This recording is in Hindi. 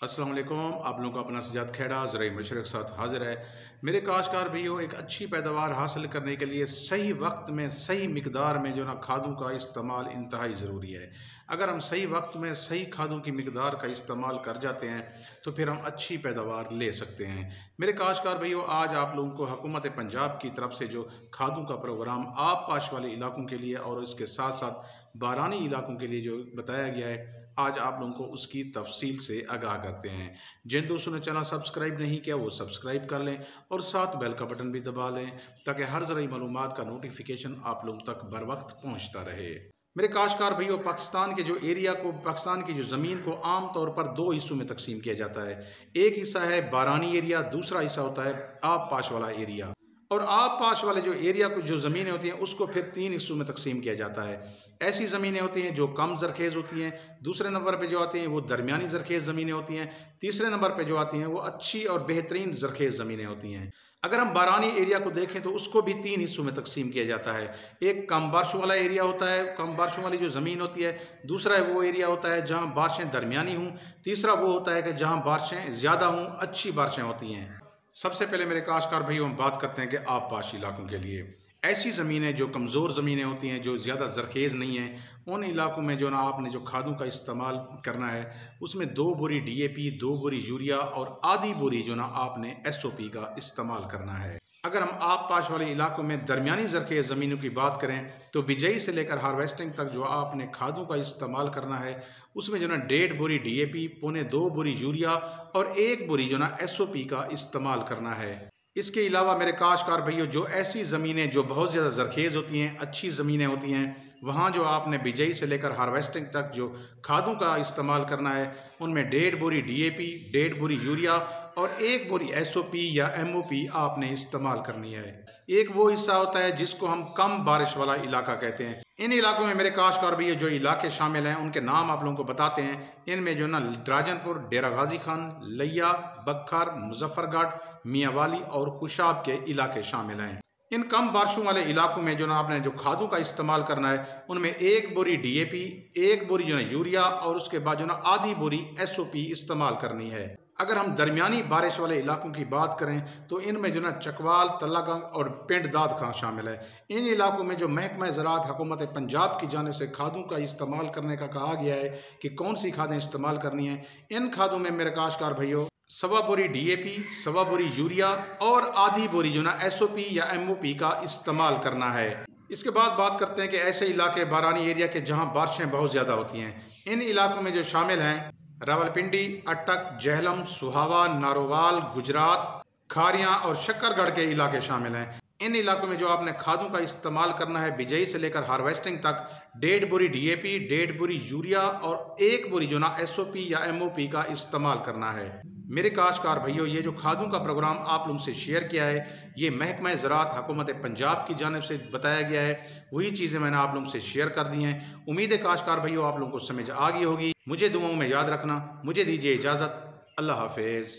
अस्सलाम वालेकुम। आप लोगों का अपना सजाद खेड़ा ज़राई मशरक़ के साथ हाज़िर है। मेरे काश्तकार भाइयों, एक अच्छी पैदावार हासिल करने के लिए सही वक्त में सही मिकदार में जो ना खादों का इस्तेमाल इंतहाई ज़रूरी है। अगर हम सही वक्त में सही खादों की मिकदार का इस्तेमाल कर जाते हैं तो फिर हम अच्छी पैदावार ले सकते हैं। मेरे काश्तकार भाइयों, आज आप लोगों को हुकूमत पंजाब की तरफ से जो खादों का प्रोग्राम आब पाश वाले इलाकों के लिए और इसके साथ साथ बारानी इलाकों के लिए जो बताया गया है, आज आप लोगों को उसकी तफसील से आगाह करते हैं। जिन दोस्तों ने चैनल सब्सक्राइब नहीं किया वो सब्सक्राइब कर लें और साथ बेल का बटन भी दबा लें ताकि हर ज़रूरी मालूमात का नोटिफिकेशन आप लोगों तक बर वक्त पहुँचता रहे। मेरे काश्तकार भाइयों, पाकिस्तान के जो एरिया को, पाकिस्तान की जो ज़मीन को आम तौर पर दो हिस्सों में तकसीम किया जाता है। एक हिस्सा है बारानी एरिया, दूसरा हिस्सा होता है आब पाश वाला एरिया। और आब पाश वाले जो एरिया को जो ज़मीनें होती हैं उसको फिर तीन हिस्सों में तकसीम किया जाता है। ऐसी ज़मीनें होती हैं जो कम ज़रखेज़ होती हैं, दूसरे नंबर पे जो आती हैं वो दरमियानी ज़रखेज़ ज़मीनें होती हैं, तीसरे नंबर पे जो आती हैं वो अच्छी और बेहतरीन ज़रखेज़ ज़मीनें होती हैं। अगर हम बारानी एरिया को देखें तो उसको भी तीन हिस्सों में तकसीम किया जाता है। एक कम बारिशों वाला एरिया होता है, कम बारिशों वाली जो ज़मीन होती है। दूसरा वो एरिया होता है जहाँ बारिशें दरमियानी हों। तीसरा वो होता है कि जहाँ बारिशें ज़्यादा हों, अच्छी बारिशें होती हैं। सबसे पहले मेरे काश्तकार भाइयों, हम बात करते हैं कि आब पाश इलाकों के लिए ऐसी ज़मीनें जो कमज़ोर ज़मीनें होती हैं, जो ज़्यादा ज़रखेज़ नहीं हैं, उन इलाकों में जो ना आपने जो खादों का इस्तेमाल करना है उसमें 2 बोरी DAP, 2 बोरी यूरिया और आधी बोरी जो ना आपने SOP का इस्तेमाल करना है। अगर हम आब पाश वाले इलाकों में दरमियानी ज़रखेज़ ज़मीनों की बात करें तो बिजाई से लेकर हार्वेस्टिंग तक जो आपने खादों का इस्तेमाल करना है उसमें जो ना 1.5 बोरी DAP, पौने 2 बोरी यूरिया और 1 बोरी जो ना SOP का इस्तेमाल करना है। इसके अलावा मेरे काश्तकार भाइयों, जो ऐसी ज़मीनें जो बहुत ज़्यादा ज़रखेज़ होती हैं, अच्छी ज़मीनें होती हैं, वहाँ जो आपने बिजाई से लेकर हार्वेस्टिंग तक जो खादों का इस्तेमाल करना है उनमें 1.5 बोरी DAP, 1.5 बोरी यूरिया और 1 बोरी SOP या MOP आपने इस्तेमाल करनी है। एक वो हिस्सा होता है जिसको हम कम बारिश वाला इलाका कहते हैं। इन इलाकों में मेरे काश्तकार भाइयों जो इलाके शामिल हैं उनके नाम आप लोगों को बताते हैं। इनमें जो ना द्राजनपुर, डेरा गाजी खान, लिया, बखर, मुजफ्फरगढ़, मियांवाली और खुशाब के इलाके शामिल हैं। इन कम बारिशों वाले इलाकों में जो ना आपने जो खादों का इस्तेमाल करना है उनमें 1 बोरी DAP, 1 बोरी जो ना यूरिया और उसके बाद जो ना आधी बोरी SOP इस्तेमाल करनी है। अगर हम दरमियानी बारिश वाले इलाकों की बात करें तो इनमें जो ना चकवाल, तल्लागंग और पिंड दाद खां शामिल है। इन इलाकों में जो महकमा ज़राअत हुकूमत पंजाब की जानिब से खादों का इस्तेमाल करने का कहा गया है कि कौन सी खादें इस्तेमाल करनी है। इन खादों में मेरे काश्तकार भाइयों 1.25 बोरी DAP, 1.25 बोरी यूरिया और आधी बोरी जो ना SOP या MOP का इस्तेमाल करना है। इसके बाद बात करते हैं कि ऐसे इलाके बारानी एरिया के जहां बारिशें बहुत ज़्यादा होती हैं। इन इलाकों में जो शामिल हैं रावलपिंडी, अटक, जहलम, सुहावा, नारोवाल, गुजरात, खारियां और शक्करगढ़ के इलाके शामिल हैं। इन इलाकों में जो आपने खादों का इस्तेमाल करना है बिजाई से लेकर हार्वेस्टिंग तक 1.5 बोरी DAP, 1.5 बोरी यूरिया और 1 बोरी जो ना SOP या MOP का इस्तेमाल करना है। मेरे काश्तकार भाइयों, ये जो खादों का प्रोग्राम आप लोगों से शेयर किया है ये महकमा ज़राअत हुकूमत पंजाब की जानिब से बताया गया है। वही चीज़ें मैंने आप लोगों से शेयर कर दी हैं। उम्मीद है काश्तकार भाइयों आप लोगों को समझ आ गई होगी। मुझे दुआओं में याद रखना। मुझे दीजिए इजाज़त। अल्लाह हाफिज़।